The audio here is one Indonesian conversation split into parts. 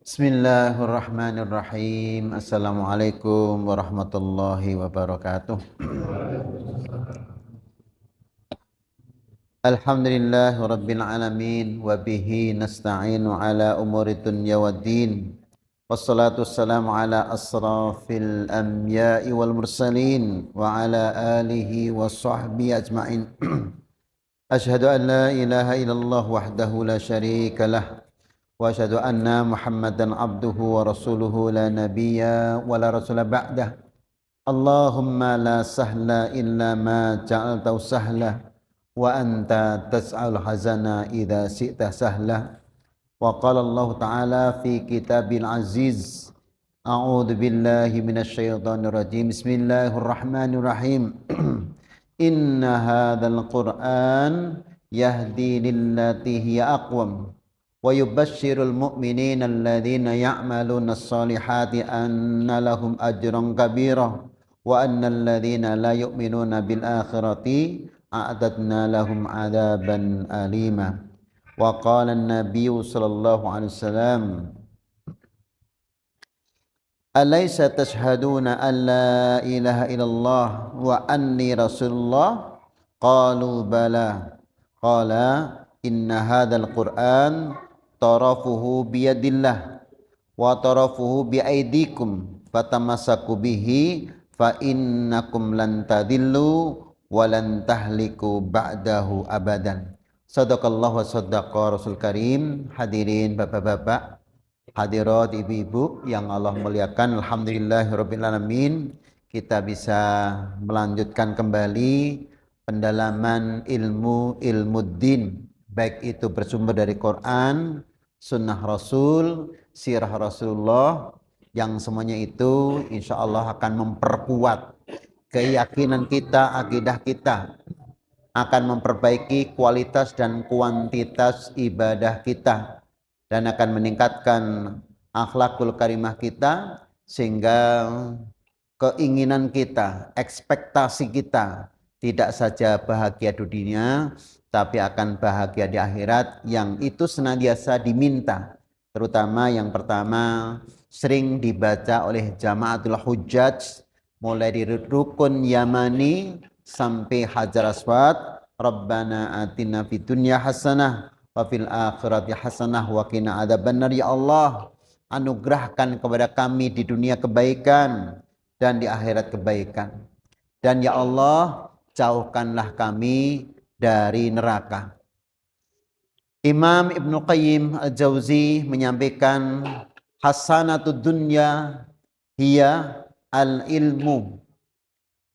Bismillahirrahmanirrahim. Assalamualaikum warahmatullahi wabarakatuh. Alhamdulillahi rabbil alamin wa bihi nasta'inu ala umuri dunya waddin. Wassalatu wassalamu ala asrafil anbiya'i wal mursalin wa ala alihi wa sahbihi ajma'in. Asyhadu an la ilaha illallah wahdahu la syarika lah. Wa asyhadu anna Muhammadan abduhu wa rasuluhu la nabiyya wa la rasula ba'dah. Allahumma la sahla illa ma ja'altahu sahla wa anta tas'al hazana idza syi'ta sahla. Wa qala Allah ta'ala fi kitabil aziz. A'udzu billahi minasy syaithanir rajim. Bismillahirrahmanirrahim. Inna hadzal Qur'an yahdi lillati hiya aqwam wa yubashshirul mu'minina alladhina ya'maluna as-solihati anna lahum ajran kabira wa annal ladzina la yu'minuna bil akhirati a'tadna lahum 'adzaban alima. Wa qala an-nabiyyu sallallahu alaihi wasallam, alaysa tashhaduna an la ilaha illallah wa anni rasulullah? Qalu bala. Qala inna hadzal Qur'an tarafuhu biyadillah wa tarafuhu biaidikum fatamassaku bihi fa innakum lan tadillu wa lan tahliku ba'dahu abadan. Sadaqallahu wa sadaqa Rasul Karim. Hadirin bapak-bapak, hadirat ibu-ibu yang Allah muliakan, alhamdulillahirabbil alamin, kita bisa melanjutkan kembali pendalaman ilmu din, baik itu bersumber dari Quran, sunnah Rasul, sirah Rasulullah, yang semuanya itu insya Allah akan memperkuat keyakinan kita, akidah kita, akan memperbaiki kualitas dan kuantitas ibadah kita, dan akan meningkatkan akhlakul karimah kita, sehingga keinginan kita, ekspektasi kita tidak saja bahagia di dunia, tapi akan bahagia di akhirat, yang itu senantiasa diminta. Terutama yang pertama sering dibaca oleh jamaatul hujjaj, mulai dari rukun yamani sampai hajar aswad, Rabbana atina fid dunya hasanah wa fil akhirati hasanah wa qina adzabannar. Ya Allah, anugerahkan kepada kami di dunia kebaikan dan di akhirat kebaikan, dan ya Allah, jauhkanlah kami dari neraka. Imam Ibnu Qayyim Al-Jauzi menyampaikan, hasanatud dunya hiya al-ilmu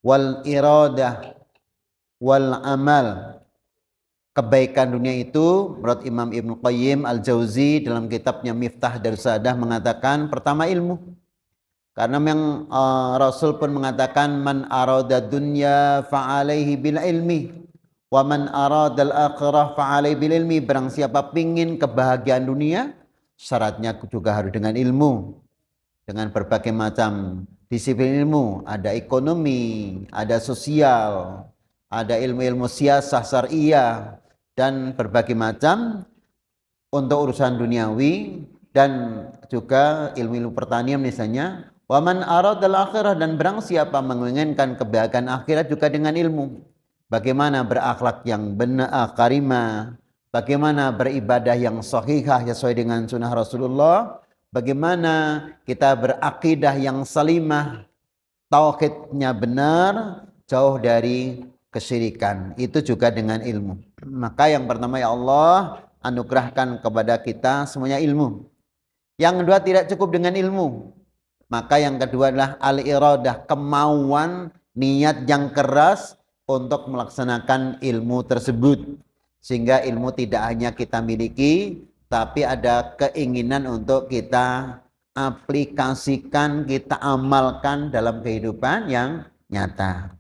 wal iradah wal amal. Kebaikan dunia itu menurut Imam Ibnu Qayyim Al-Jauzi dalam kitabnya Miftah Darus Sa'adah mengatakan, pertama ilmu. Karena yang Rasul pun mengatakan, man arada dunya fa'alaihi bil ilmi wa man aradal akhirah fa'alaihi bil ilmi. Barang siapa pingin kebahagiaan dunia, syaratnya juga harus dengan ilmu, dengan berbagai macam disiplin ilmu. Ada ekonomi, ada sosial, ada ilmu-ilmu siyasah syariah, dan berbagai macam untuk urusan duniawi, dan juga ilmu-ilmu pertanian misalnya. Wa man aradal akhirah, dan barang siapa menginginkan kebahagiaan akhirat juga dengan ilmu. Bagaimana berakhlak yang benar, karimah, bagaimana beribadah yang sahihah sesuai dengan sunnah Rasulullah, bagaimana kita berakidah yang salimah, tauhidnya benar, jauh dari kesyirikan, itu juga dengan ilmu. Maka yang pertama, ya Allah, anugerahkan kepada kita semuanya ilmu. Yang kedua, tidak cukup dengan ilmu, maka yang kedua adalah al-iradah, kemauan, niat yang keras untuk melaksanakan ilmu tersebut, sehingga ilmu tidak hanya kita miliki, tapi ada keinginan untuk kita aplikasikan, kita amalkan dalam kehidupan yang nyata.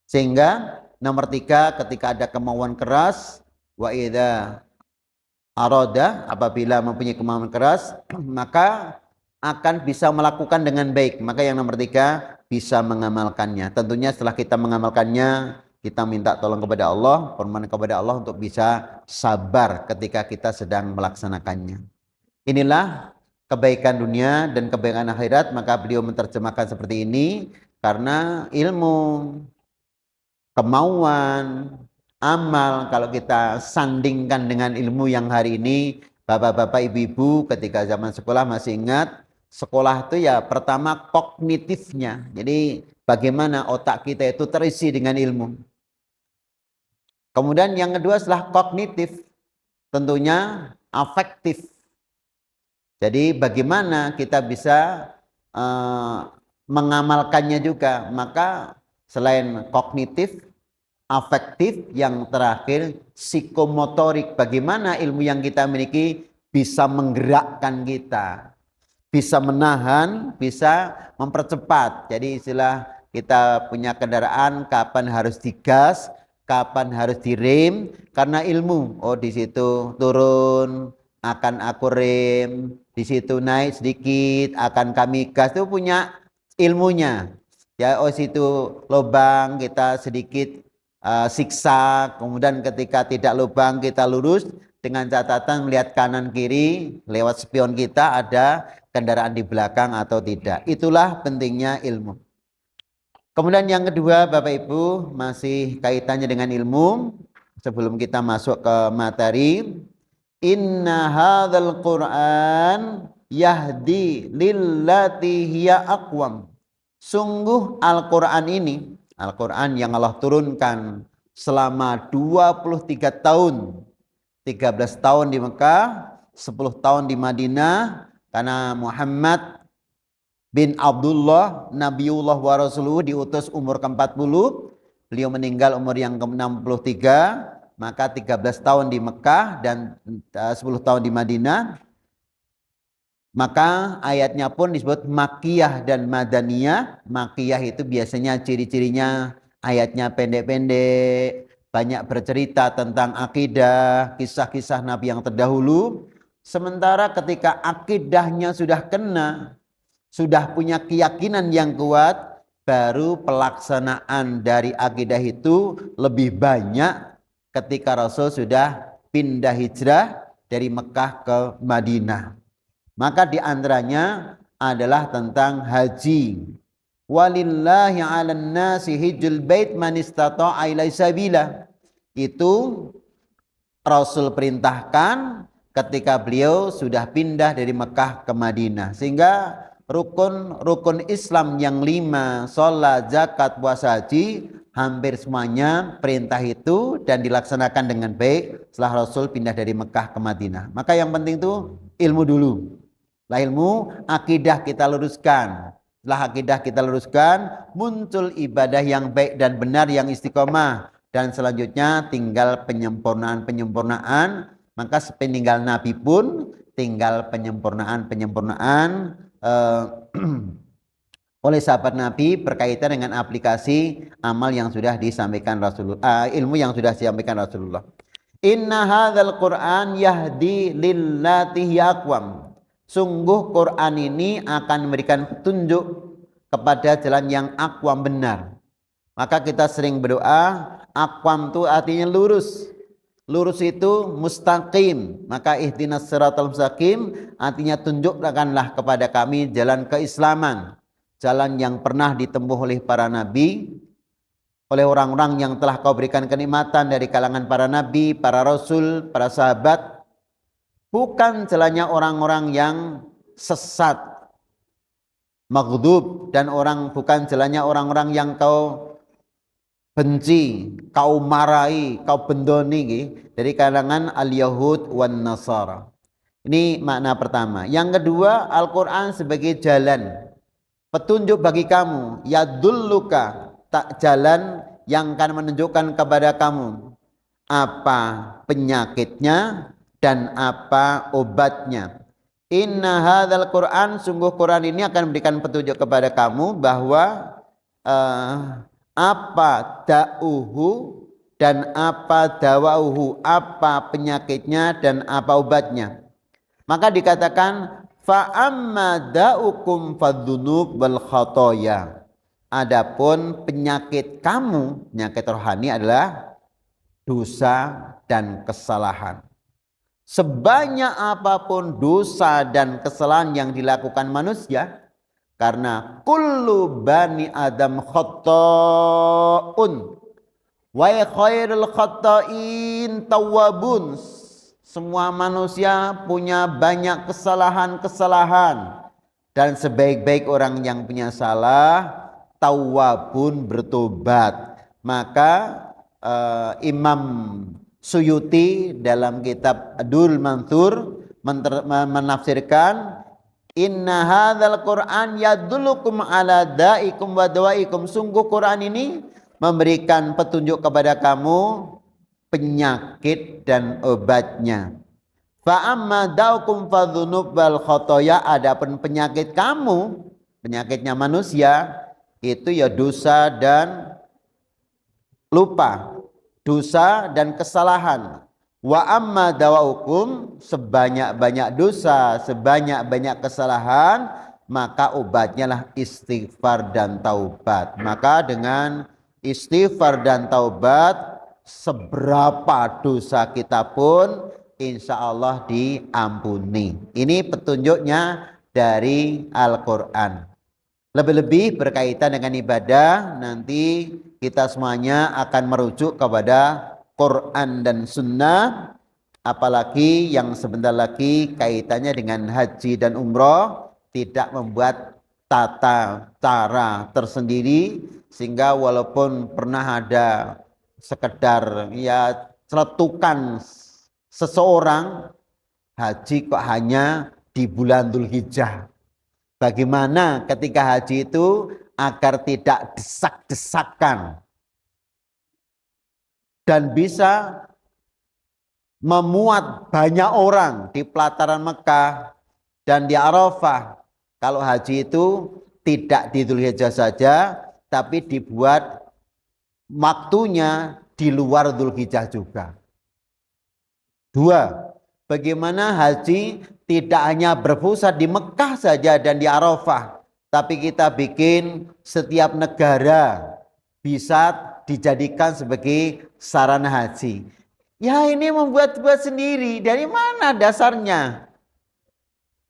Sehingga nomor 3, ketika ada kemauan keras, wa idza arada, apabila mempunyai kemauan keras, maka akan bisa melakukan dengan baik. Maka yang nomor 3, bisa mengamalkannya. Tentunya setelah kita mengamalkannya, kita minta tolong kepada Allah, permohonan kepada Allah untuk bisa sabar ketika kita sedang melaksanakannya. Inilah kebaikan dunia dan kebaikan akhirat, maka beliau menerjemahkan seperti ini karena ilmu, kemauan, amal kalau kita sandingkan dengan ilmu yang hari ini, bapak-bapak, ibu-ibu ketika zaman sekolah masih ingat, sekolah itu ya pertama kognitifnya. Jadi bagaimana otak kita itu terisi dengan ilmu. Kemudian yang kedua setelah kognitif, tentunya afektif. Jadi bagaimana kita bisa mengamalkannya juga. Maka selain kognitif, afektif, yang terakhir psikomotorik. Bagaimana ilmu yang kita miliki bisa menggerakkan kita, bisa menahan, bisa mempercepat. Jadi istilah kita punya kendaraan, kapan harus digas, kapan harus direm, karena ilmu. Oh, di situ turun akan aku rem, di situ naik sedikit akan kami gas, itu punya ilmunya. Ya, oh situ lubang kita sedikit siksa, kemudian ketika tidak lubang kita lurus dengan catatan melihat kanan kiri lewat spion kita ada kendaraan di belakang atau tidak. Itulah pentingnya ilmu. Kemudian yang kedua, Bapak Ibu, masih kaitannya dengan ilmu. Sebelum kita masuk ke materi, inna hadzal Qur'an yahdi lillati hiya aqwam. Sungguh Al-Quran ini, Al-Quran yang Allah turunkan selama 23 tahun, 13 tahun di Mekah, 10 tahun di Madinah, karena Muhammad bin Abdullah, Nabiullah wa Rasuluh diutus umur ke-40, beliau meninggal umur yang ke-63, maka 13 tahun di Mekah dan 10 tahun di Madinah. Maka ayatnya pun disebut Makkiyah dan Madaniyah. Makkiyah itu biasanya ciri-cirinya ayatnya pendek-pendek, banyak bercerita tentang akidah, kisah-kisah Nabi yang terdahulu. Sementara ketika akidahnya sudah kena, sudah punya keyakinan yang kuat, baru pelaksanaan dari akidah itu lebih banyak ketika Rasul sudah pindah hijrah dari Mekah ke Madinah. Maka di antaranya adalah tentang haji. Walillahi 'alan nasi hijjul bait man istata'a ilaihi sabila. Itu Rasul perintahkan ketika beliau sudah pindah dari Mekah ke Madinah. Sehingga rukun Islam yang 5, sholat, zakat, puasa, haji, hampir semuanya perintah itu dan dilaksanakan dengan baik setelah Rasul pindah dari Mekah ke Madinah. Maka yang penting itu ilmu dulu. Setelah ilmu, akidah kita luruskan. Setelah akidah kita luruskan, muncul ibadah yang baik dan benar yang istiqomah. Dan selanjutnya tinggal penyempurnaan. Maka sepeninggal Nabi pun tinggal penyempurnaan oleh sahabat Nabi berkaitan dengan aplikasi amal yang sudah disampaikan Rasulullah, ilmu yang sudah disampaikan Rasulullah. Inna hadzal Qur'an yahdi lillati hiya aqwam. Sungguh Quran ini akan memberikan petunjuk kepada jalan yang aqwam, benar. Maka kita sering berdoa, aqwam itu artinya lurus. Lurus itu mustaqim. Maka ihdinas siratal mustaqim artinya tunjukkanlah kepada kami jalan keislaman. Jalan yang pernah ditempuh oleh para nabi, oleh orang-orang yang telah kau berikan kenikmatan dari kalangan para nabi, para rasul, para sahabat. Bukan jalannya orang-orang yang sesat, maghdub, dan bukan jalannya orang-orang yang kau benci, kau marahi, kau bendoni dari kalangan al-Yahud wan Nasara. Ini makna pertama. Yang kedua, Al-Quran sebagai jalan, petunjuk bagi kamu, yadulluka, tak jalan yang akan menunjukkan kepada kamu apa penyakitnya dan apa obatnya. Inna hadzal Qur'an, sungguh Quran ini akan memberikan petunjuk kepada kamu bahwa apa da'uhu dan apa dawauhu, apa penyakitnya dan apa obatnya. Maka dikatakan fa amma da'ukum fadzunub wal khotoya. Adapun penyakit kamu, penyakit rohani adalah dosa dan kesalahan. sebanyak apapun dosa dan kesalahan yang dilakukan manusia, karena kullu bani adam khata'un wa khairul khata'in tawwabun. Semua manusia punya banyak kesalahan-kesalahan, dan sebaik-baik orang yang punya salah tawwabun, bertobat. Maka Imam Suyuti dalam kitab Adul Mansur menafsirkan, inna hadzal Qur'an yadullukum ala da'ikum wa dawaikum. Sungguh Quran ini memberikan petunjuk kepada kamu penyakit dan obatnya. Fa amma daukum fadzunub wal khotoya. Adapun penyakit kamu, penyakitnya manusia itu ya dosa dan lupa, dosa dan kesalahan. Wa amma dawaukum, sebanyak-banyak dosa, sebanyak-banyak kesalahan, maka obatnya lah istighfar dan taubat. Maka dengan istighfar dan taubat, seberapa dosa kita pun insya Allah diampuni. Ini petunjuknya dari Al-Quran. Lebih-lebih berkaitan dengan ibadah, nanti kita semuanya akan merujuk kepada Quran dan Sunnah, apalagi yang sebentar lagi kaitannya dengan haji dan umroh, tidak membuat tata cara tersendiri, sehingga walaupun pernah ada sekedar ya celetukan seseorang, haji kok hanya di bulan Dzulhijjah. Bagaimana ketika haji itu agar tidak desak-desakan dan bisa memuat banyak orang di pelataran Mekah dan di Arafah. Kalau haji itu tidak di Dzulhijjah saja, tapi dibuat waktunya di luar Dzulhijjah juga. Dua, bagaimana haji tidak hanya berpusat di Mekah saja dan di Arafah, tapi kita bikin setiap negara bisa dijadikan sebagai sarana haji. Ya ini membuat-buat sendiri, dari mana dasarnya?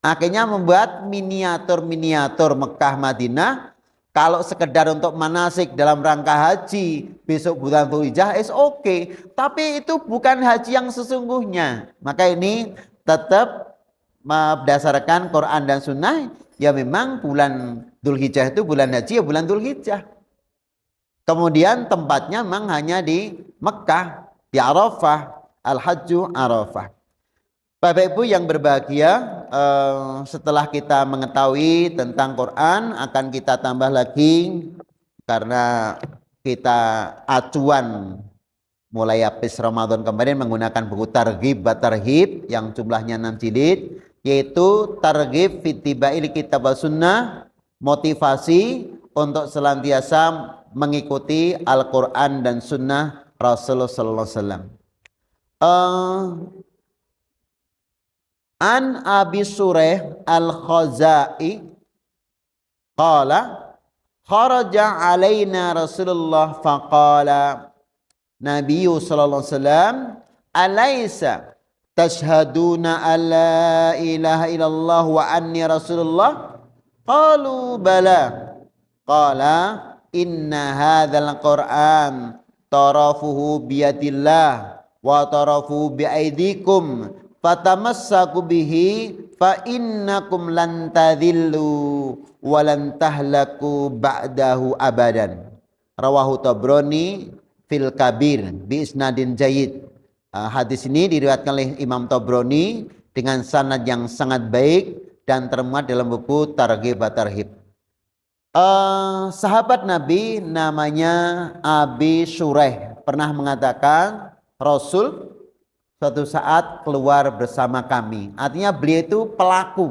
Akhirnya membuat miniatur-miniatur Mekah Madinah. Kalau sekedar untuk manasik dalam rangka haji besok bulan Dzulhijjah is okay, tapi itu bukan haji yang sesungguhnya. Maka ini tetap berdasarkan Quran dan Sunnah, ya memang bulan Dzulhijjah itu bulan haji, ya bulan Dzulhijjah. Kemudian tempatnya memang hanya di Mekah, di Arafah, Al-Hajju Arafah. Bapak Ibu yang berbahagia, setelah kita mengetahui tentang Quran, akan kita tambah lagi, karena kita acuan mulai habis Ramadan kemarin menggunakan buku Targhib wa Tarhib yang jumlahnya 6 jilid, yaitu Targhib fi Ittiba'il Kitab wa Sunnah, motivasi untuk senantiasa mengikuti Al-Quran dan Sunnah Rasulullah sallallahu alaihi wasallam. An Abi Sureh Al-Khazai qala kharaja alaina Rasulullah faqala Nabi sallallahu alaihi wasallam alaysa tashhaduna alla ilaha illallah wa anni Rasulullah qalu bala qala inna hadzal Qur'an tarafuhu biyadillah wa tarafuhu biaidikum fatamassaku bihi fa innakum lan tadhillu wa lan tahlaku ba'dahu abadan. Rawahu Tabrani fil Kabir bi isnadin jayyid. Hadis ini diriwayatkan oleh Imam Tabrani dengan sanad yang sangat baik dan termuat dalam buku Targhib wa Tarhib. Sahabat Nabi namanya Abi Sureh pernah mengatakan, Rasul suatu saat keluar bersama kami. Artinya beliau itu pelaku.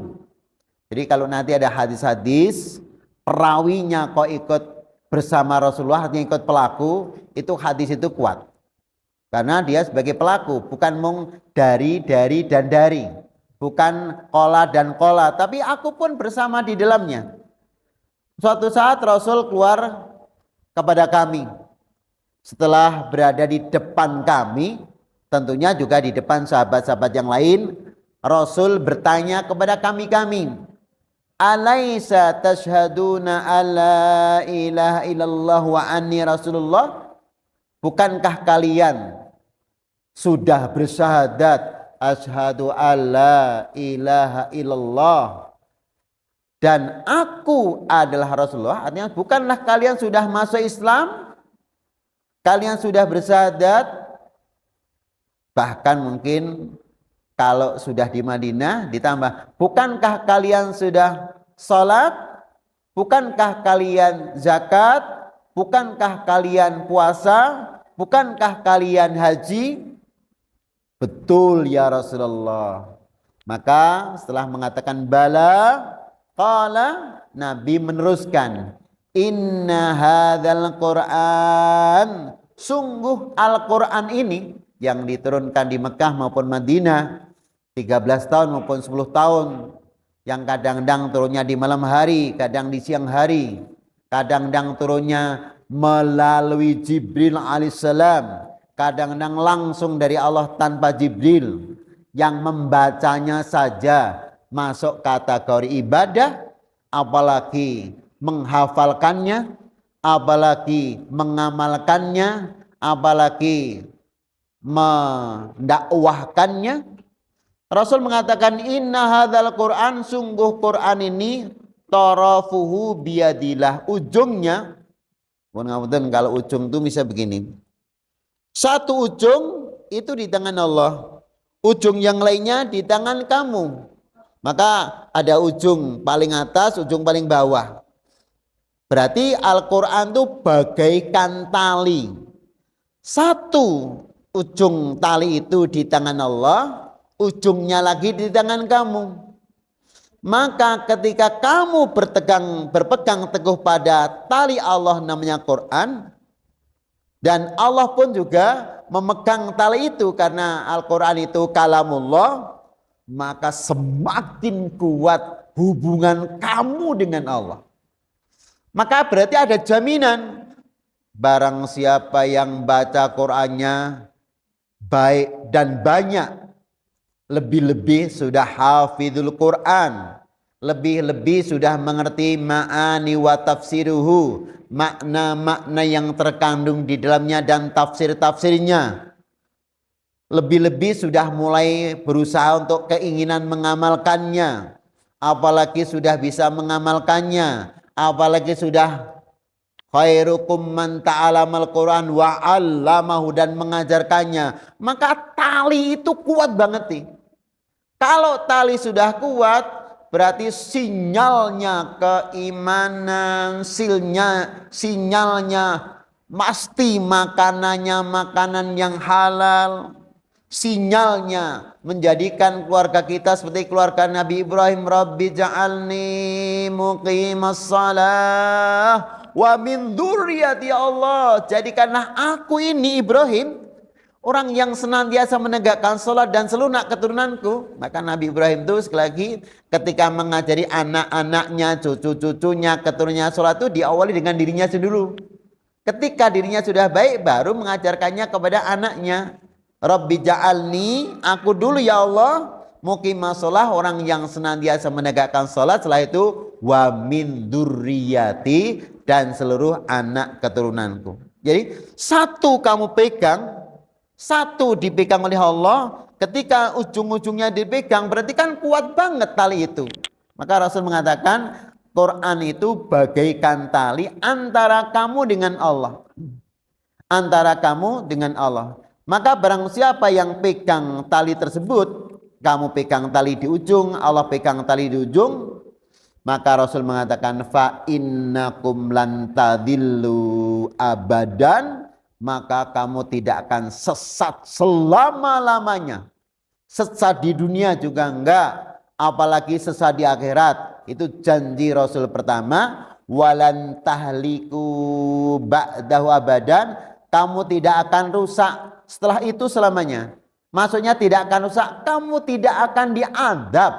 Jadi kalau nanti ada hadis-hadis perawinya kok ikut bersama Rasulullah, artinya ikut pelaku, itu hadis itu kuat. Karena dia sebagai pelaku, bukan mung dari dan dari, bukan kola dan kola, tapi aku pun bersama di dalamnya. Suatu saat Rasul keluar kepada kami. Setelah berada di depan kami, Tentunya juga di depan sahabat-sahabat yang lain, Rasul bertanya kepada kami-kami, alaisa tashhaduna alla ilaha illallah wa anni rasulullah? Bukankah kalian sudah bersyahadat asyhadu alla ilaha illallah dan aku adalah Rasulullah? Artinya bukanlah kalian sudah masuk Islam? Kalian sudah bersyahadat? Bahkan mungkin kalau sudah di Madinah ditambah, bukankah kalian sudah sholat? Bukankah kalian zakat? Bukankah kalian puasa? Bukankah kalian haji? Betul ya Rasulullah. Maka setelah mengatakan bala, qala, Nabi meneruskan, inna hadzal Qur'an, sungguh Al-Quran ini yang diturunkan di Mekah maupun Madinah 13 tahun maupun 10 tahun, yang kadang-kadang turunnya di malam hari, kadang di siang hari, kadang-kadang turunnya melalui Jibril alaihissalam, kadang-kadang langsung dari Allah tanpa Jibril, yang membacanya saja masuk kategori ibadah, apalagi menghafalkannya, apalagi mengamalkannya, apalagi mendakwahkannya. Rasul mengatakan inna hadzal Qur'an, sungguh Quran ini tarafuhu biyadillah, ujungnya, kalau ujung itu bisa begini, satu ujung itu di tangan Allah, ujung yang lainnya di tangan kamu. Maka ada ujung paling atas, ujung paling bawah. Berarti Al-Quran itu bagaikan tali. Satu ujung tali itu di tangan Allah, ujungnya lagi di tangan kamu. Maka ketika kamu berpegang teguh pada tali Allah namanya Quran, dan Allah pun juga memegang tali itu karena Al-Quran itu kalamullah, maka semakin kuat hubungan kamu dengan Allah. Maka berarti ada jaminan, barang siapa yang baca Qur'annya baik dan banyak, lebih-lebih sudah hafizul Quran, lebih-lebih sudah mengerti ma'ani wa tafsiruhu, makna-makna yang terkandung di dalamnya dan tafsir-tafsirnya, lebih-lebih sudah mulai berusaha untuk keinginan mengamalkannya, apalagi sudah bisa mengamalkannya, apalagi sudah khairukum man ta'alamal Quran wa 'allamahu, dan mengajarkannya, maka tali itu kuat banget nih. Kalau tali sudah kuat, berarti sinyalnya keimanan, sinyalnya pasti makanannya makanan yang halal, sinyalnya menjadikan keluarga kita seperti keluarga Nabi Ibrahim, Rabbi ja'alni muqimas salah wa min dzurriyyati, ya Allah, jadikanlah aku ini Ibrahim orang yang senantiasa menegakkan sholat dan selunak keturunanku. Maka Nabi Ibrahim itu sekali lagi ketika mengajari anak-anaknya, cucu-cucunya, keturunannya sholat itu diawali dengan dirinya sendiri. Ketika dirinya sudah baik, baru mengajarkannya kepada anaknya. Rabbi ja'alni, aku dulu ya Allah, muqimas sholah, orang yang senantiasa menegakkan sholat. Setelah itu wa min dzurriyyati, dan seluruh anak keturunanku. Jadi satu kamu pegang, satu dipegang oleh Allah. Ketika ujung-ujungnya dipegang, berarti kan kuat banget tali itu. Maka Rasul mengatakan Quran itu bagaikan tali antara kamu dengan Allah, antara kamu dengan Allah. Maka barang siapa yang pegang tali tersebut, kamu pegang tali di ujung, Allah pegang tali di ujung, maka Rasul mengatakan fa innakum lan tadillu abadan, maka kamu tidak akan sesat selama-lamanya. Sesat di dunia juga enggak, apalagi sesat di akhirat. Itu janji Rasul pertama, walan tahliku ba'dahu abadan, kamu tidak akan rusak setelah itu selamanya. Maksudnya tidak akan rusak, kamu tidak akan diadab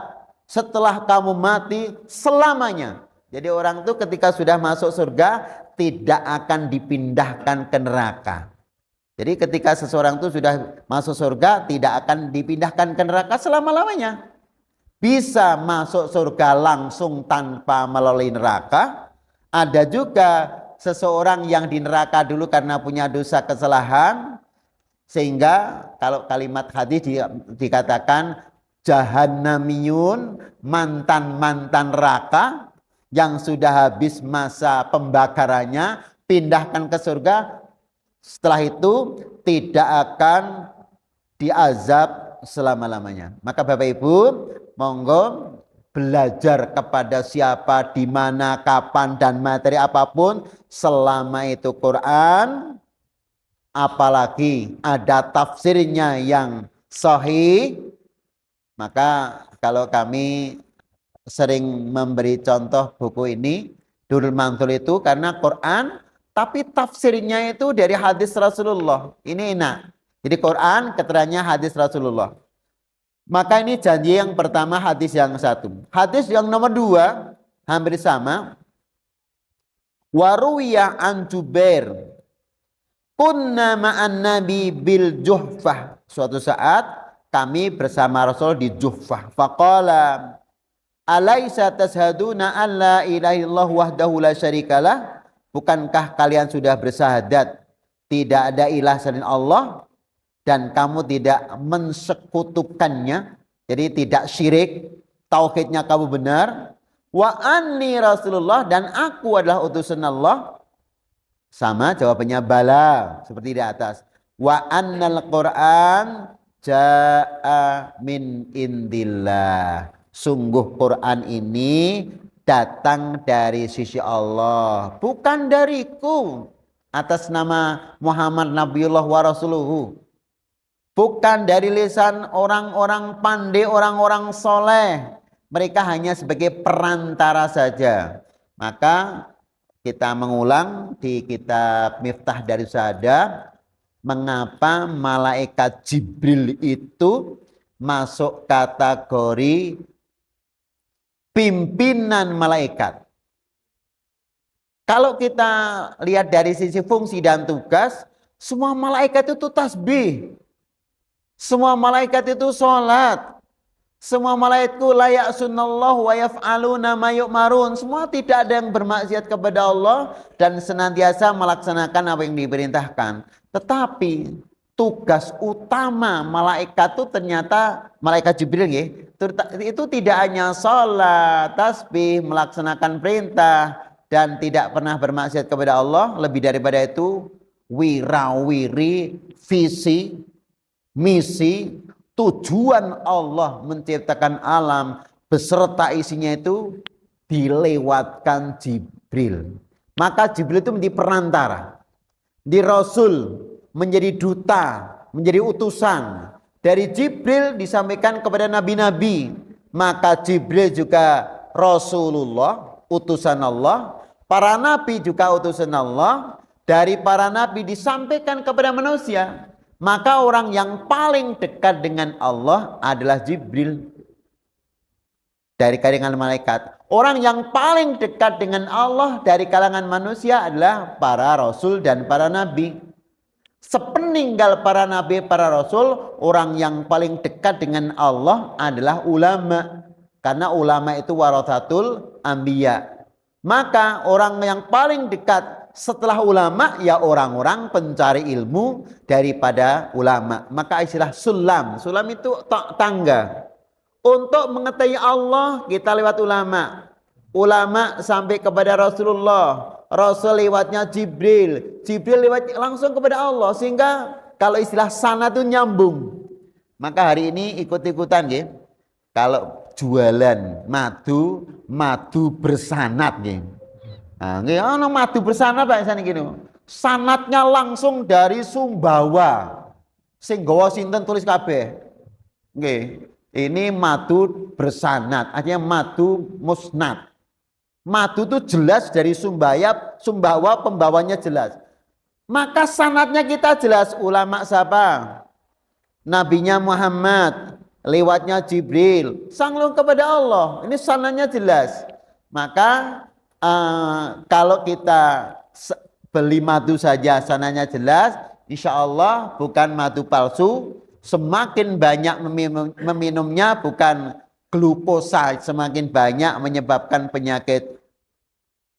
setelah kamu mati selamanya. Jadi orang itu ketika sudah masuk surga tidak akan dipindahkan ke neraka. Jadi ketika seseorang itu sudah masuk surga, tidak akan dipindahkan ke neraka selama-lamanya. Bisa masuk surga langsung tanpa melalui neraka. Ada juga seseorang yang di neraka dulu karena punya dosa kesalahan, sehingga kalau kalimat hadis dikatakan jahannamiyun, mantan-mantan neraka yang sudah habis masa pembakarannya, pindahkan ke surga. Setelah itu tidak akan diazab selama-lamanya. Maka Bapak Ibu, monggo belajar kepada siapa, di mana, kapan, dan materi apapun, selama itu Quran, apalagi ada tafsirnya yang sahih. Maka kalau kami sering memberi contoh buku ini, Durrul Manthur itu karena Quran, tapi tafsirnya itu dari hadis Rasulullah. Ini enak. Jadi Quran keterangannya hadis Rasulullah. Maka ini janji yang pertama, hadis yang satu. Hadis yang nomor dua hampir sama. Waruwiyah an Jubair, kunna ma'an nabi bil Juhfah. Suatu saat kami bersama Rasul di Juhfah. Faqala alaisa tashhaduna an la ilaha illallah wahdahu la syarikalah. Bukankah kalian sudah bersahadat tidak ada ilah selain Allah dan kamu tidak mensekutukannya, jadi tidak syirik, tauhidnya kamu benar. Wa anni Rasulullah, dan aku adalah utusan Allah. Sama jawabannya bala, seperti di atas. Wa annal Qur'an ja'a min indillah. Sungguh Quran ini datang dari sisi Allah, bukan dariku atas nama Muhammad Nabiullah wa Rasuluhu, bukan dari lisan orang-orang pandai, orang-orang soleh. Mereka hanya sebagai perantara saja. Maka kita mengulang di kitab Miftah Darus Saadah, mengapa malaikat Jibril itu masuk kategori pimpinan malaikat. Kalau kita lihat dari sisi fungsi dan tugas, semua malaikat itu tasbih, semua malaikat itu sholat, semua malaikat itu la ya'sunallahu wa yaf'aluna ma yu'marun. Semua tidak ada yang bermaksiat kepada Allah dan senantiasa melaksanakan apa yang diperintahkan. Tetapi tugas utama malaikat itu ternyata malaikat Jibril ya, itu tidak hanya sholat, tasbih, melaksanakan perintah dan tidak pernah bermaksiat kepada Allah. Lebih daripada itu, wirawiri, visi, misi, tujuan Allah menciptakan alam beserta isinya itu dilewatkan Jibril. Maka Jibril itu menjadi perantara, di Rasul menjadi duta, menjadi utusan. Dari Jibril disampaikan kepada nabi-nabi. Maka Jibril juga Rasulullah, utusan Allah. Para nabi juga utusan Allah. Dari para nabi disampaikan kepada manusia. Maka orang yang paling dekat dengan Allah adalah Jibril dari kalangan malaikat. Orang yang paling dekat dengan Allah dari kalangan manusia adalah para rasul dan para nabi. Sepeninggal para nabi, para rasul, orang yang paling dekat dengan Allah adalah ulama. Karena ulama itu warathatul anbiya. Maka orang yang paling dekat setelah ulama ya orang-orang pencari ilmu daripada ulama. Maka istilah sulam. Sulam itu tangga. Untuk mengetahui Allah kita lewat ulama. Ulama sampai kepada Rasulullah. Rasul lewatnya Jibril. Jibril lewat langsung kepada Allah. Sehingga kalau istilah sanad itu nyambung. Maka hari ini ikut-ikutan ya. Kalau jualan madu, madu bersanad ya. Nah, madu bersanad Pak sana gini. Sanadnya langsung dari Sumbawa. Sing gawa sinten tulis kabeh. Nggih. Ini madu bersanad, artinya madu musnad. Madu itu jelas dari Sumbawa pembawanya jelas. Maka sanadnya kita jelas. Ulama siapa? Nabinya Muhammad, lewatnya Jibril, sanggung kepada Allah. Ini sanadnya jelas. Maka kalau kita beli madu saja sanadnya jelas, insya Allah bukan madu palsu. Semakin banyak meminumnya bukan glukosa, semakin banyak menyebabkan penyakit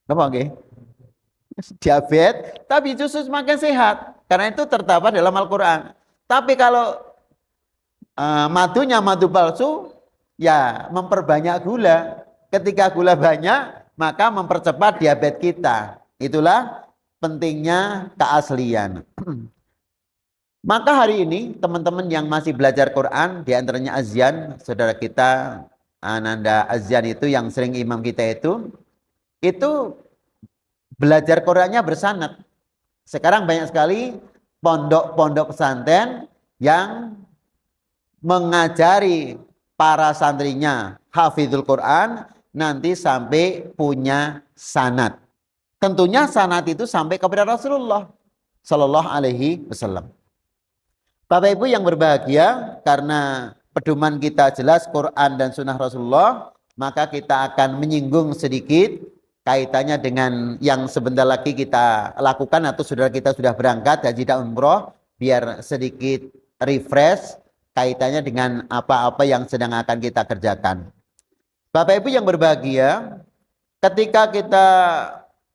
apa okay? Diabetes, tapi justru semakin sehat. Karena itu terdapat dalam Al-Quran. Tapi kalau madunya madu palsu, ya memperbanyak gula. Ketika gula banyak, maka mempercepat diabetes kita. Itulah pentingnya keaslian. Maka hari ini teman-teman yang masih belajar Quran, diantaranya Azyan, saudara kita Ananda Azyan itu yang sering imam kita itu belajar Qurannya bersanad. Sekarang banyak sekali pondok-pondok pesantren yang mengajari para santrinya hafizul Quran nanti sampai punya sanad. Tentunya sanad itu sampai kepada Rasulullah Sallallahu Alaihi Wasallam. Bapak Ibu yang berbahagia, karena pedoman kita jelas Quran dan Sunnah Rasulullah, maka kita akan menyinggung sedikit kaitannya dengan yang sebentar lagi kita lakukan atau saudara kita sudah berangkat haji dan umroh, biar sedikit refresh kaitannya dengan apa-apa yang sedang akan kita kerjakan. Bapak Ibu yang berbahagia, ketika kita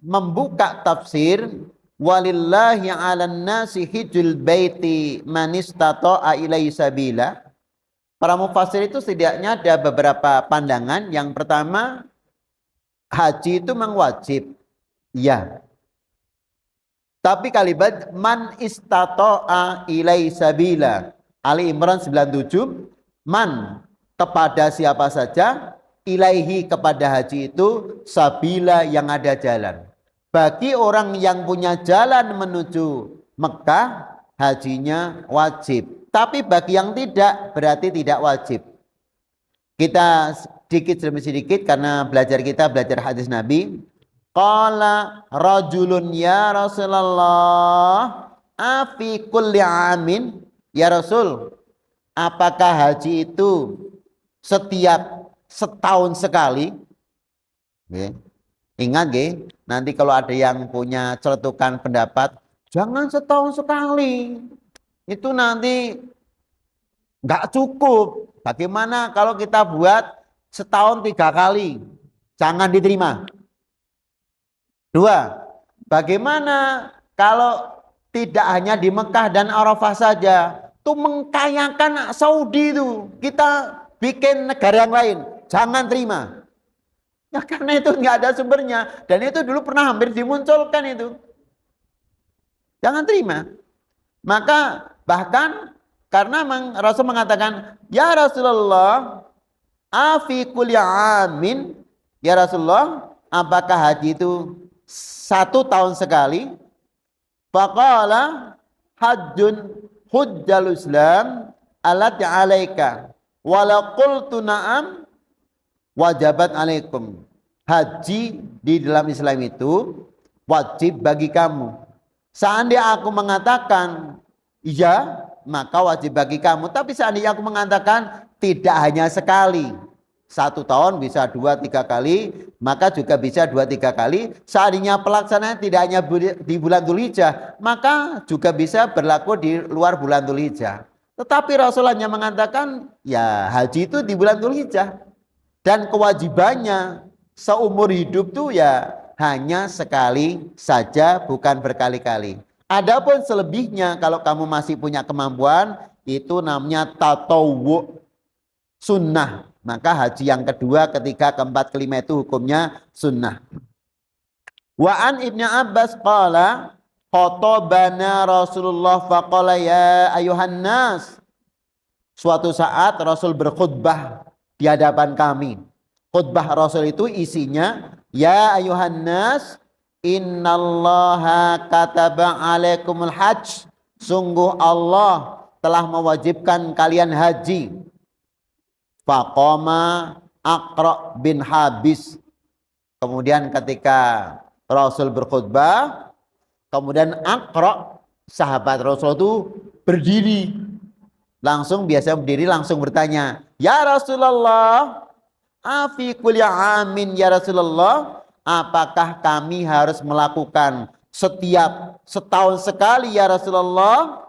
membuka tafsir walillahi 'alan nasi hijjul baiti man istata'a ilaihi sabila, para mufassir itu setidaknya ada beberapa pandangan. Yang pertama, haji itu memang wajib, ya. Tapi kalimat man istata'a ilaihi sabila, Ali Imran 97, man kepada siapa saja, ilaihi kepada haji itu, sabila yang ada jalan. Bagi orang yang punya jalan menuju Mekah, hajinya wajib. Tapi bagi yang tidak, berarti tidak wajib. Kita sedikit demi sedikit karena kita belajar hadis Nabi. Qala rajulun ya Rasulullah afi kulli amin. Ya Rasul, apakah haji itu setiap setahun sekali? Okay. Ingat nanti kalau ada yang punya celetukan pendapat, jangan setahun sekali. Itu nanti nggak cukup. Bagaimana kalau kita buat setahun 3 kali? Jangan diterima. 2, bagaimana kalau tidak hanya di Mekah dan Arafah saja? Itu mengkayakan Saudi itu. Kita bikin negara yang lain. Jangan terima. Ya karena itu nggak ada sumbernya. Dan itu dulu pernah hampir dimunculkan itu. Jangan terima. Maka bahkan karena Rasul mengatakan, ya Rasulullah, afi kulli amin. Ya Rasulullah, apakah haji itu 1 tahun sekali? Faqala hajjun hujjal Islam alati alaika. Wala qultu na'am wajabat alaikum. Haji di dalam Islam itu wajib bagi kamu. Seandainya aku mengatakan iya, maka wajib bagi kamu. Tapi seandainya aku mengatakan tidak hanya sekali, 1 tahun bisa 2-3 kali, maka juga bisa 2-3 kali. Seandainya pelaksanaan tidak hanya di bulan Dzulhijjah, maka juga bisa berlaku di luar bulan Dzulhijjah. Tetapi Rasulullah mengatakan ya haji itu di bulan Dzulhijjah. Dan kewajibannya seumur hidup tuh ya hanya sekali saja, bukan berkali-kali. Adapun selebihnya kalau kamu masih punya kemampuan, itu namanya tatawwu, sunnah. Maka haji yang kedua, ketiga, keempat, kelima itu hukumnya sunnah. Wa an Ibnu Abbas qala khatabana Rasulullah faqala ya ayuhan nas. Suatu saat Rasul berkhutbah di hadapan kami. Khutbah Rasul itu isinya, ya ayuhan nas, innallaha kataba alaikumul hajj. Sungguh Allah telah mewajibkan kalian haji. Faqama Aqra bin Habis. Kemudian ketika Rasul berkhutbah, kemudian Aqra, sahabat Rasul itu berdiri. Langsung biasa berdiri langsung bertanya, ya Rasulullah, afi kulli amin ya Rasulullah, apakah kami harus melakukan setiap setahun sekali ya Rasulullah?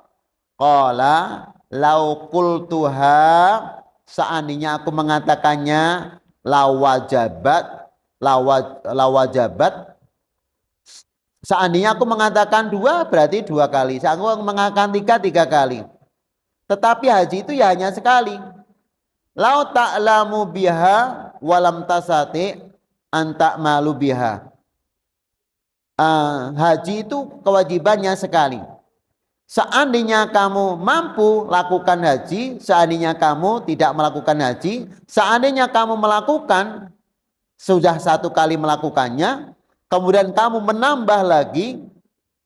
Qala lau qultuha, seandainya aku mengatakannya, lawajabat. Seandainya aku mengatakan 2 berarti 2 kali. Seandainya aku mengatakan 3 kali. Tetapi haji itu ya hanya sekali. Lau ta'lamu biha walam tasati anta malu biha. Haji itu kewajibannya sekali. Seandainya kamu mampu lakukan haji, seandainya kamu tidak melakukan haji, seandainya kamu melakukan, sudah 1 kali melakukannya, kemudian kamu menambah lagi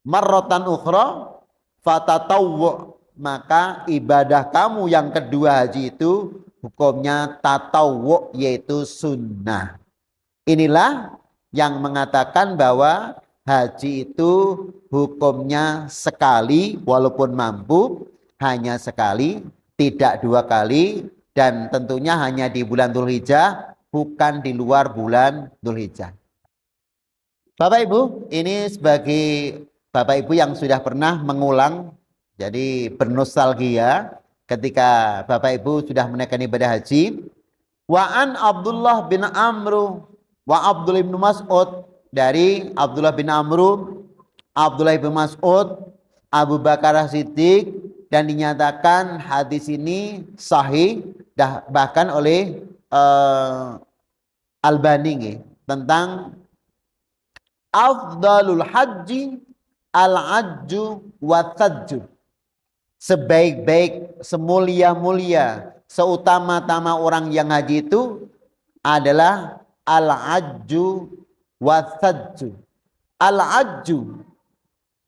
marratan ukhra fatatawwu, maka ibadah kamu yang kedua haji itu hukumnya tatawwu, yaitu sunnah. Inilah yang mengatakan bahwa haji itu hukumnya sekali, walaupun mampu hanya sekali, tidak 2 kali, dan tentunya hanya di bulan Dzulhijjah, bukan di luar bulan Dzulhijjah. Bapak Ibu, ini sebagai Bapak Ibu yang sudah pernah mengulang, jadi bernostalgia ketika Bapak Ibu sudah menaikkan ibadah haji. Wa an Abdullah bin Amr wa Abdullah bin Mas'ud, dari Abdullah bin Amr, Abdullah bin Mas'ud, Abu Bakar Siddiq, dan dinyatakan hadis ini sahih bahkan oleh Albani tentang afdalul haji al-ajju wa tajju, sebaik-baik, semulia-mulia, seutama-tama orang yang haji itu adalah al-ajju wa tajju. Al-ajju,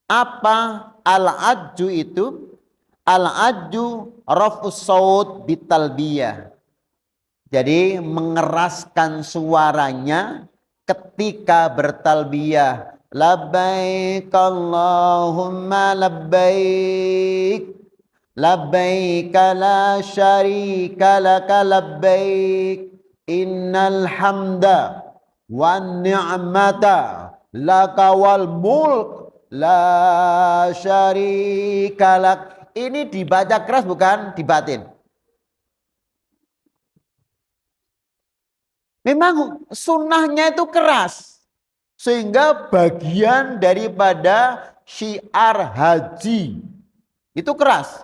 apa al-ajju itu? Al-ajju raf'us saut bitalbiyah, jadi mengeraskan suaranya ketika bertalbiyah. Labbaik Allahumma labbaik, labbaik la syarika laka labbaik, innal hamda wan ni'mata laka wal mulk la syarika lak. Ini dibaca keras bukan dibatin. Memang sunnahnya itu keras, sehingga bagian daripada syiar haji itu keras.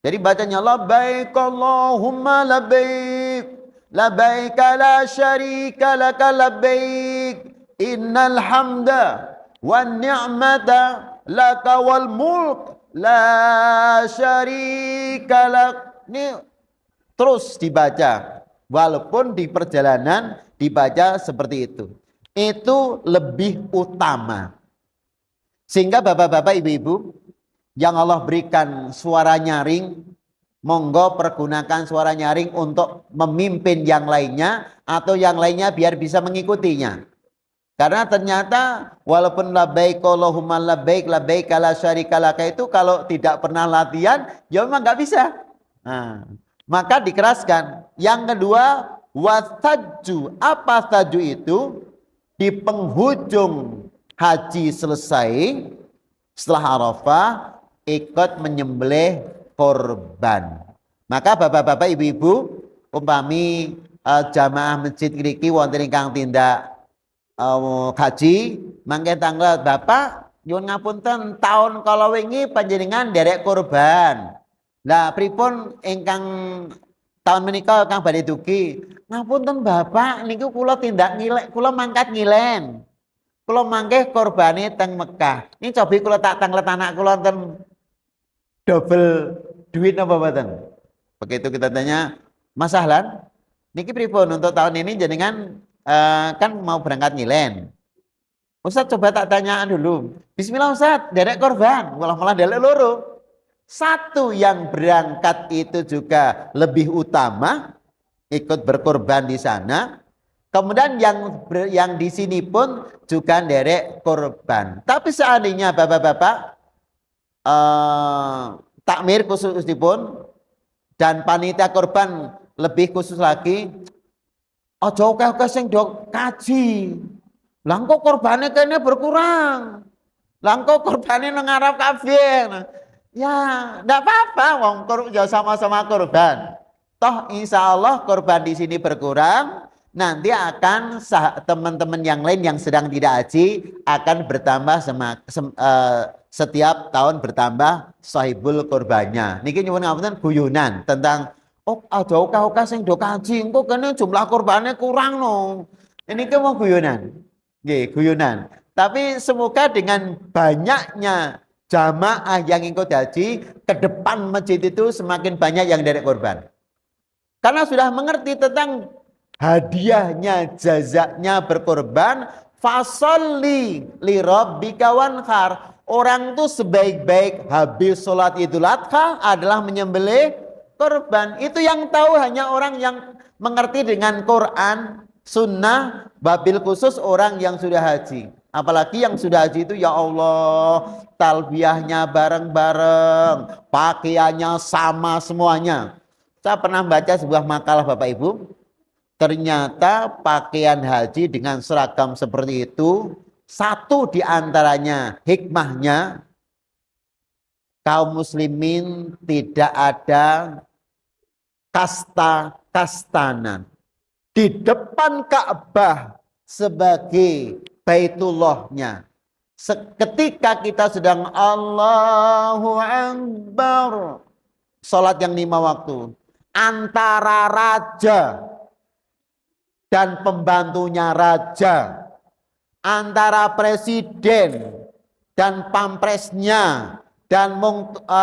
Jadi bacanya labbaik Allahumma labbaik, labbaik la syarika laka labbaik, innal hamda wan ni'mata laka wal mulk la syarika lak. Ini terus dibaca, walaupun di perjalanan dibaca seperti itu. Itu lebih utama. Sehingga bapak-bapak, ibu-ibu yang Allah berikan suara nyaring, monggo pergunakan suara nyaring untuk memimpin yang lainnya, atau yang lainnya biar bisa mengikutinya. Karena ternyata walaupun labbaik Allahumma labbaik, labbaik la syarika laka itu kalau tidak pernah latihan ya memang nggak bisa. Nah, maka dikeraskan. Yang kedua, wastajju. Apa tajju itu? Di penghujung haji selesai, setelah Arafah, ikut menyembelih korban. Maka bapak-bapak, ibu-ibu, umpami jamaah masjid ngriki wonten ingkang tindak haji, mangke tanggal bapak nyuwun ngapunten tahun kala wingi panjenengan nderek korban. Lah pripun ingkang tahun menika kang badhe dugi? Ngapunten bapak niku kula tindak ngilek, kula mangkat ngilen. Kula mangke korbane teng Mekah. Ini cobi kula tak tanglet anak kula enten double duit napa mboten? Begitu kita tanya, Mas Ahlan, niki pripun untuk tahun ini jenengan kan mau berangkat ngilen. Ustaz coba tak tanyaan dulu. Bismillah Ustaz, derek korban, malah derek loro. Satu yang berangkat itu juga lebih utama, ikut berkorban di sana. Kemudian yang di sini pun juga derek korban. Tapi seandainya bapak-bapak takmir khusus pun dan panitia korban lebih khusus lagi, ojo oke sing dok kaji. Lah kok korbane kene berkurang. Lah engko kurbane nang ngarep kabeh. Ya, ndak apa-apa wong ya sama-sama kurban. Toh insya Allah kurban di sini berkurang, nanti akan teman-teman yang lain yang sedang tidak haji akan bertambah setiap tahun bertambah sahibul kurbannya. Niki nyuwun ngapunten guyonan tentang ada oka-oka sing do kaji engko kene jumlah kurbannya kurang no. Ini kan mau guyonan. Nggih, guyonan. Tapi semoga dengan banyaknya jamaah yang ikut haji, ke depan masjid itu semakin banyak yang derek kurban. Karena sudah mengerti tentang hadiahnya, jazaknya berkorban, fasolli li rabbika wanhar. Orang tuh sebaik-baik habis sholat Idul Adha adalah menyembelih korban. Itu yang tahu hanya orang yang mengerti dengan Quran, sunnah, babil khusus orang yang sudah haji. Apalagi yang sudah haji itu ya Allah, talbiyahnya bareng-bareng, pakaiannya sama semuanya. Saya pernah baca sebuah makalah Bapak Ibu, ternyata pakaian haji dengan seragam seperti itu, satu di antaranya hikmahnya, kaum muslimin tidak ada kasta-kastanan. Di depan Ka'bah sebagai Baitullahnya. Ketika kita sedang Allahu Akbar, sholat yang 5 waktu, antara raja dan pembantunya raja, antara presiden dan pampresnya dan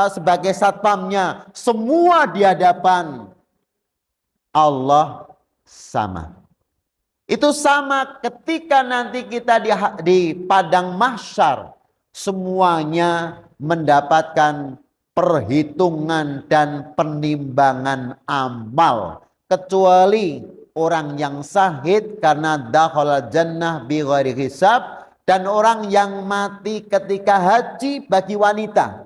sebagai satpamnya, semua di hadapan Allah sama. Itu sama ketika nanti kita di padang mahsyar, semuanya mendapatkan perhitungan dan penimbangan amal, kecuali orang yang syahid karena dakhala jannah bi ghairi hisab, dan orang yang mati ketika haji bagi wanita.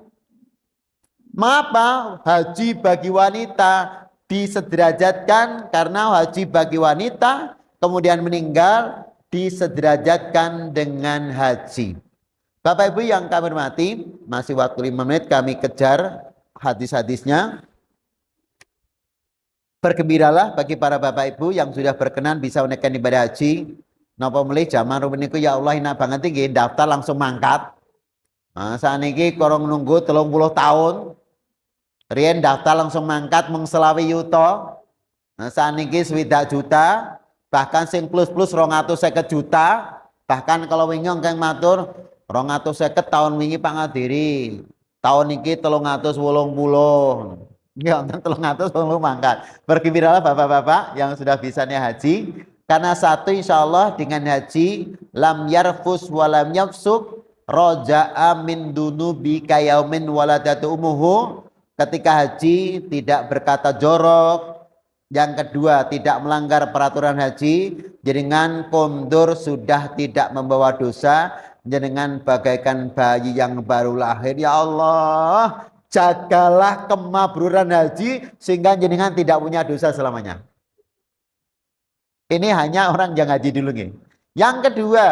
Mengapa haji bagi wanita disederajatkan? Karena haji bagi wanita kemudian meninggal disederajatkan dengan haji. Bapak Ibu yang kami hormati, masih waktu 5 menit kami kejar hadis-hadisnya. Bergembiralah bagi para Bapak Ibu yang sudah berkenan bisa menekan ibadah haji. Napa mulai zaman rumen niku ya Allah enak banget iki daftar langsung mangkat. Nah, saniki korong nunggu 30 tahun. Riyen daftar langsung mangkat mung selawi yuta. Nah, saniki 20 juta, bahkan sing plus-plus 250 juta. Bahkan kalau wingi kang matur 250 tahun wingi pangadiri. Tahun iki 380. Ya, untuk 380 mangkat. Bergembiralah bapak-bapak yang sudah bisanya haji. Karena satu insya Allah dengan haji lam yarfus walam yafsuk roja'a min dunubi kayaumin waladatu umuhu. Ketika haji tidak berkata jorok. Yang kedua tidak melanggar peraturan haji. Jenengan kondur sudah tidak membawa dosa. Jenengan bagaikan bayi yang baru lahir. Ya Allah, jagalah kemabruran haji sehingga jenengan tidak punya dosa selamanya. Ini hanya orang yang haji dulu nih. Yang kedua,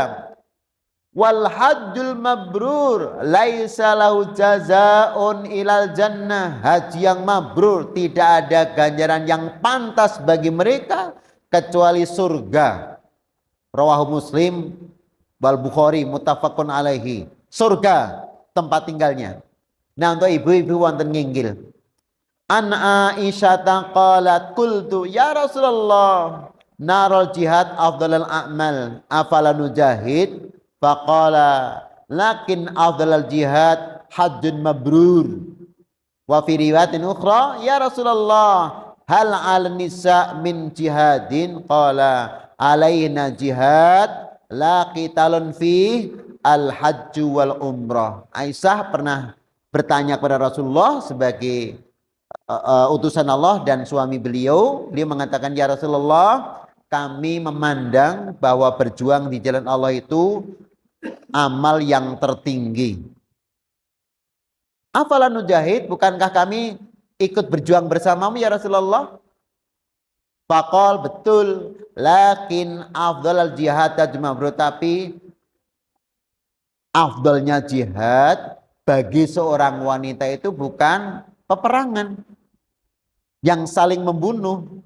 wal hajjul mabrur laisa lahu jazaa'un ilal jannah. Haji yang mabrur tidak ada ganjaran yang pantas bagi mereka kecuali surga. Rawahu Muslim wal Bukhari muttafaqun alaihi. Surga tempat tinggalnya. Nah, untuk ibu-ibu wonten nginggil. An Aisyah qalat qultu ya Rasulullah narul jihad afdalul a'mal afala nujahid faqala lakin afdalul jihad hajjun mabrur. Wa fi riwayatin ukhra ya Rasulullah hal 'al nisa min jihadin qala alaina jihad la qitalun fi al hajju wal umrah. Aisyah pernah bertanya kepada Rasulullah sebagai utusan Allah dan suami beliau. Dia mengatakan ya Rasulullah, kami memandang bahwa berjuang di jalan Allah itu amal yang tertinggi. Afala nujahid, bukankah kami ikut berjuang bersamamu ya Rasulullah? Faqal, betul, lakin afdalal jihad tajmabru, tapi afdalnya jihad bagi seorang wanita itu bukan peperangan yang saling membunuh,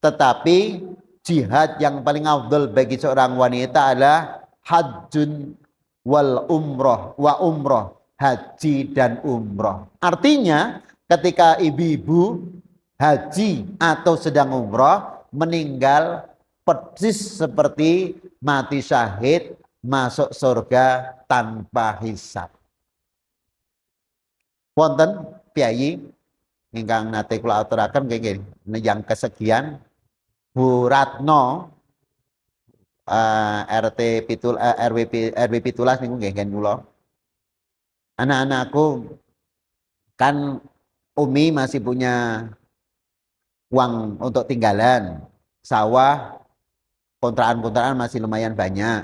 tetapi jihad yang paling afdal bagi seorang wanita adalah hajjun wal umroh wa umroh, haji dan umroh. Artinya ketika ibu-ibu haji atau sedang umroh meninggal persis seperti mati syahid, masuk surga tanpa hisab. Wonten piyayi ingkang nate kula aturaken nggih yang kesekian Bu Ratno RW pitulas niku nggih kula. Anak-anakku kan Umi masih punya uang untuk tinggalan, sawah, kontrakan-kontrakan masih lumayan banyak.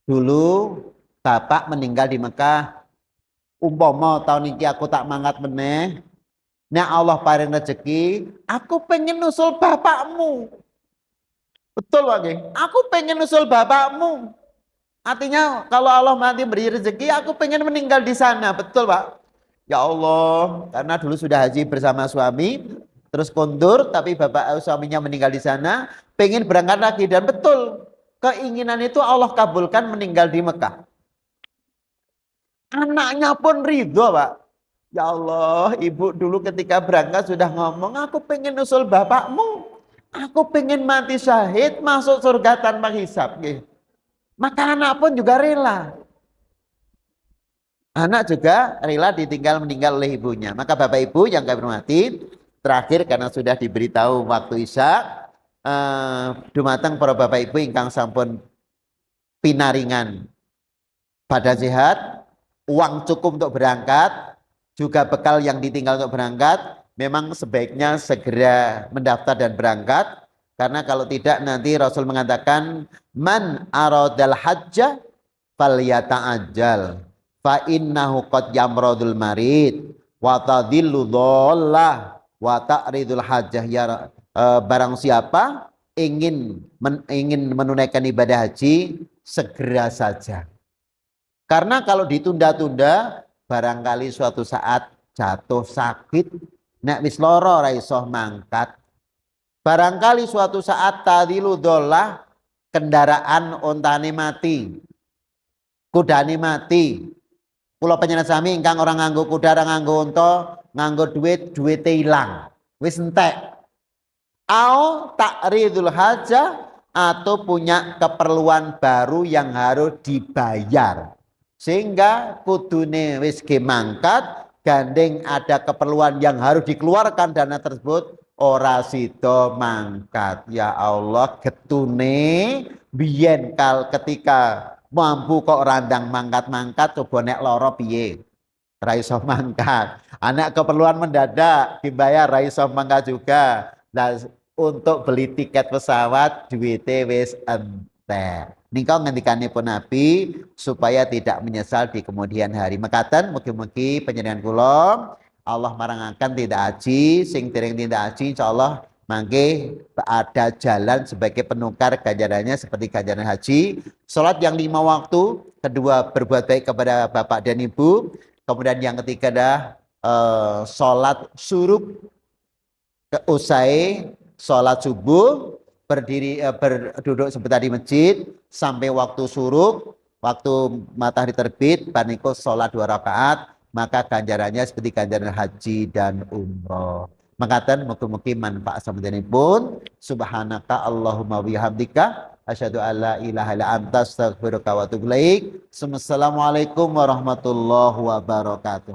Dulu bapak meninggal di Mekah, umpama tahun ini aku tak mangkat meneh, nek Allah paring rezeki, aku pengen nusul bapakmu. Betul Pak Nggih. Aku pengen nusul bapakmu. Artinya kalau Allah nanti beri rezeki, aku pengen meninggal di sana. Betul Pak? Ya Allah, karena dulu sudah haji bersama suami, terus kondur, tapi bapak suaminya meninggal di sana, pengen berangkat lagi. Dan betul, keinginan itu Allah kabulkan meninggal di Mekah. Anaknya pun ridho Pak. Ya Allah, ibu dulu ketika berangkat sudah ngomong, aku pengen nusul bapakmu. Aku pengen mati syahid, masuk surga tanpa hisab. Maka anak pun juga rela. Anak juga rela ditinggal meninggal oleh ibunya. Maka bapak ibu yang kami hormati, terakhir karena sudah diberitahu waktu isya, dumateng para bapak ibu ingkang sampun pinaringan badan sehat, uang cukup untuk berangkat, juga bekal yang ditinggal untuk berangkat, memang sebaiknya segera mendaftar dan berangkat, karena kalau tidak nanti Rasul mengatakan man aradal hajja falyata'ajjal fa innahu qad yamradul marid wa tadillu dhallah wa ta'ridul hajjah. Ya barang siapa ingin menunaikan ibadah haji, segera saja. Karena kalau ditunda-tunda barangkali suatu saat jatuh sakit, nek wis lara ora iso mangkat. Barangkali suatu saat tadilu dolah, kendaraan ontane mati, kudane mati. Kula panjenengan sami ingkang orang nganggo kuda, orang nganggo unta, nganggo duit ilang. Wis entek. Au takridul hajah, atau punya keperluan baru yang harus dibayar. Sehingga kudune wis ge mangkat, gandeng ada keperluan yang harus dikeluarkan dana tersebut, ora sida mangkat. Ya Allah, getune biyen ketika mampu kok randang mangkat-mangkat, coba nek lara piye? Ra iso mangkat. Anak keperluan mendadak dibayar ra iso mangkat juga. Nah, untuk beli tiket pesawat duwite wis entek. Nika ngendikanipun Nabi supaya tidak menyesal di kemudian hari. Mekaten mugi-mugi panjenengan kula Allah marangaken tidak haji, sing dereng tidak haji insyaallah mangke ada jalan sebagai penukar ganjarannya seperti ganjaran haji. Salat yang 5 waktu, kedua berbuat baik kepada bapak dan ibu, kemudian yang ketiga adalah salat syuruk usai salat subuh, berduduk sebentar di masjid sampai waktu suruk, waktu matahari terbit, paniko sholat 2 rakaat, maka ganjarannya seperti ganjaran haji dan umroh. Makaten mugi-mugi manfaat samantenipun. Subhanaka Allahumma bihamdika asyhadu alla ilaha illa anta astaghfiruka wa atubu ilaik. Assalamualaikum warahmatullahi wabarakatuh.